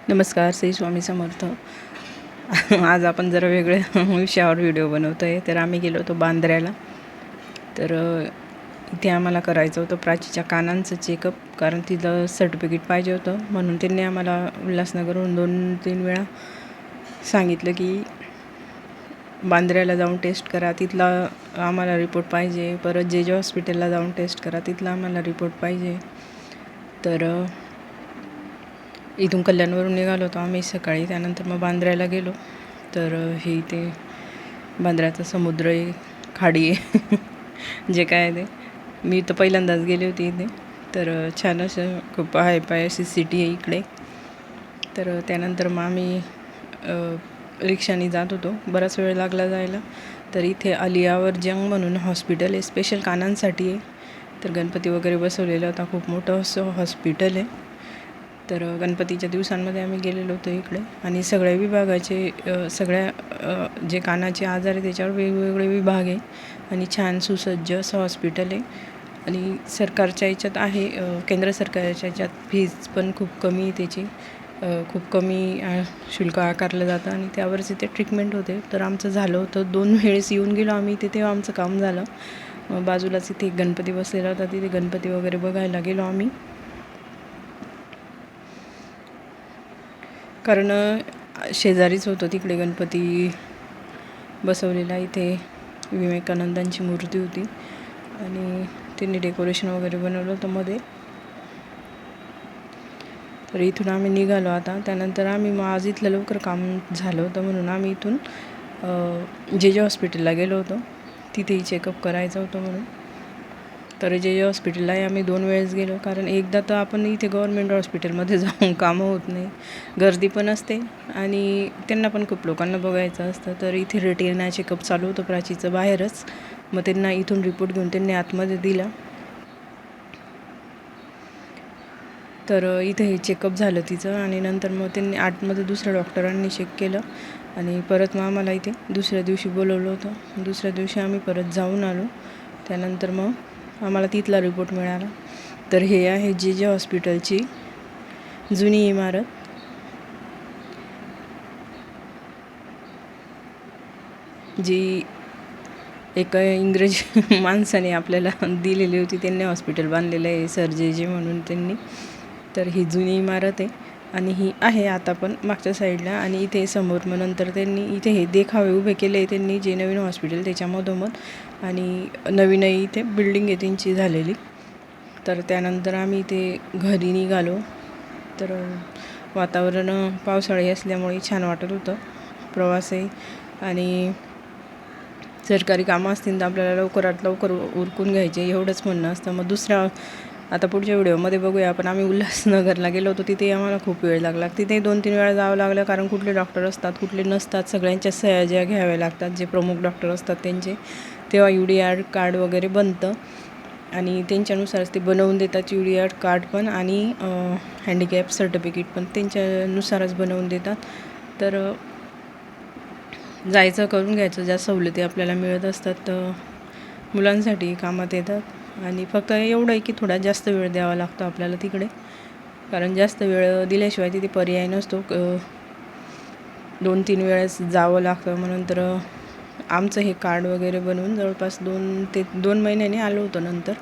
नमस्कार, श्री स्वामी समर्थ. आज आपण जरा वेगळ्या विषयावर व्हिडिओ बनवतो आहे. तर आम्ही गेलो होतो बांद्र्याला. तर इथे आम्हाला करायचं होतं प्राचीच्या कानांचं चेकअप, कारण तिथं सर्टिफिकेट पाहिजे होतं. म्हणून त्यांनी आम्हाला उल्हासनगरहून 2-3 वेळा सांगितलं की बांद्र्याला जाऊन टेस्ट करा, तिथला आम्हाला रिपोर्ट पाहिजे. परत जे हॉस्पिटलला जाऊन टेस्ट करा, तिथला आम्हाला रिपोर्ट पाहिजे. तर इथून कल्याणवरून निघालो होतो आम्ही सकाळी. त्यानंतर मग बांद्र्याला गेलो. तर हे इथे बांद्र्याचा समुद्र आहे, खाडी आहे जे काय आहे ते. मी तर पहिल्यांदाच गेले होते इथे. तर छान असं खूप हायफाय अशी सिटी आहे इकडे. तर त्यानंतर मग आम्ही रिक्षाने जात होतो. बराच वेळ लागला जायला. तर इथे अलियावर जंग म्हणून हॉस्पिटल आहे, स्पेशल कानांसाठी आहे. तर गणपती वगैरे बसवलेला होता, खूप मोठं असं हॉस्पिटल आहे. तर गणपतीच्या दिवसांमध्ये आम्ही गेलेलो होतो इकडे. आणि सगळ्या विभागाचे जे कानाचे आजार आहे त्याच्यावर वेगवेगळे विभाग आहे. आणि छान सुसज्ज असं हॉस्पिटल आहे. आणि सरकारच्या याच्यात आहे, केंद्र सरकारच्या याच्यात फीज पण खूप कमी आहे त्याची. खूप कमी शुल्क आकारलं जातं आणि त्यावरच इथे ट्रीटमेंट होते. तर आमचं झालं होतं, 2 वेळेस येऊन गेलो आम्ही तिथे, तेव्हा आमचं काम झालं. बाजूलाच इथे एक गणपती बसलेला होता, तिथे गणपती वगैरे बघायला गेलो आम्ही. कारण शेजारीच होतं तिकडे गणपती बसवलेला. इथे विवेकानंदांची मूर्ती होती आणि त्यांनी डेकोरेशन वगैरे बनवलं होतं मध्ये. तर इथून आम्ही निघालो आता. त्यानंतर आम्ही मग आज इथलं लवकर काम झालं होतं म्हणून आम्ही इथून जे हॉस्पिटलला गेलो होतो. तिथेही चेकअप करायचं होतं म्हणून. तर जे हॉस्पिटललाही आम्ही 2 वेळेस गेलो, कारण एकदा तर आपण इथे गव्हर्मेंट हॉस्पिटलमध्ये जाऊन कामं होत नाही, गर्दी पण असते आणि त्यांना पण खूप लोकांना बघायचं असतं. तर इथे रेटिना चेकअप चालू होतं प्राचीचं बाहेरच. मग त्यांना इथून रिपोर्ट घेऊन त्यांनी आतमध्ये दिला. तर इथे हे चेकअप झालं तिचं आणि नंतर मग त्यांनी आतमध्ये दुसऱ्या डॉक्टरांनी चेक केलं आणि परत मग आम्हाला इथे दुसऱ्या दिवशी बोलवलं होतं. दुसऱ्या दिवशी आम्ही परत जाऊन आलो. त्यानंतर मग आम्हाला तिथला रिपोर्ट मिळाला. तर हे आहे जे हॉस्पिटलची जुनी इमारत. जी एका इंग्रजी माणसाने आपल्याला दिलेली होती. त्यांनी हॉस्पिटल बांधलेलं आहे, सर जे म्हणून त्यांनी. तर ही जुनी इमारत आहे आणि ही आहे आता पण मागच्या साईडला. आणि इथे समोर मग नंतर त्यांनी इथे हे देखावे उभे केले त्यांनी, जे नवीन हॉस्पिटल त्याच्यामधोमध. आणि नवीनही इथे बिल्डिंग आहे त्यांची झालेली. तर त्यानंतर आम्ही इथे घरी निघालो. तर वातावरण पावसाळी असल्यामुळे छान वाटत होतं प्रवासही. आणि सरकारी कामं असतील तर आपल्याला लवकरात लवकर उरकून घ्यायचे एवढंच म्हणणं असतं. मग आता पुढच्या व्हिडिओमध्ये बघूया आपण. आम्ही उल्हासनगरला गेलो होतो, तिथे आम्हाला खूप वेळ लागला. तिथे 2-3 वेळा जावं लागलं, कारण कुठले डॉक्टर असतात कुठले नसतात, सगळ्यांच्या सह्या ज्या घ्याव्या लागतात, जे प्रमुख डॉक्टर असतात त्यांचे. तेव्हा UDR कार्ड वगैरे बनतं आणि त्यांच्यानुसारच ते बनवून देतात. UDR कार्ड पण आणि हँडिकॅप सर्टिफिकेट पण त्यांच्यानुसारच बनवून देतात. तर जायचं, करून घ्यायचं. ज्या सवलती आपल्याला मिळत असतात मुलांसाठी कामात येतात. आणि फक्त एवढं आहे की थोडा जास्त वेळ द्यावा लागतो आपल्याला तिकडे, कारण जास्त वेळ दिल्याशिवाय तिथे पर्याय नसतो. 2-3 वेळेस जावं लागतं. म्हणून तर आमचं हे कार्ड वगैरे बनवून जवळपास 2 महिन्याने आलो होतो नंतर.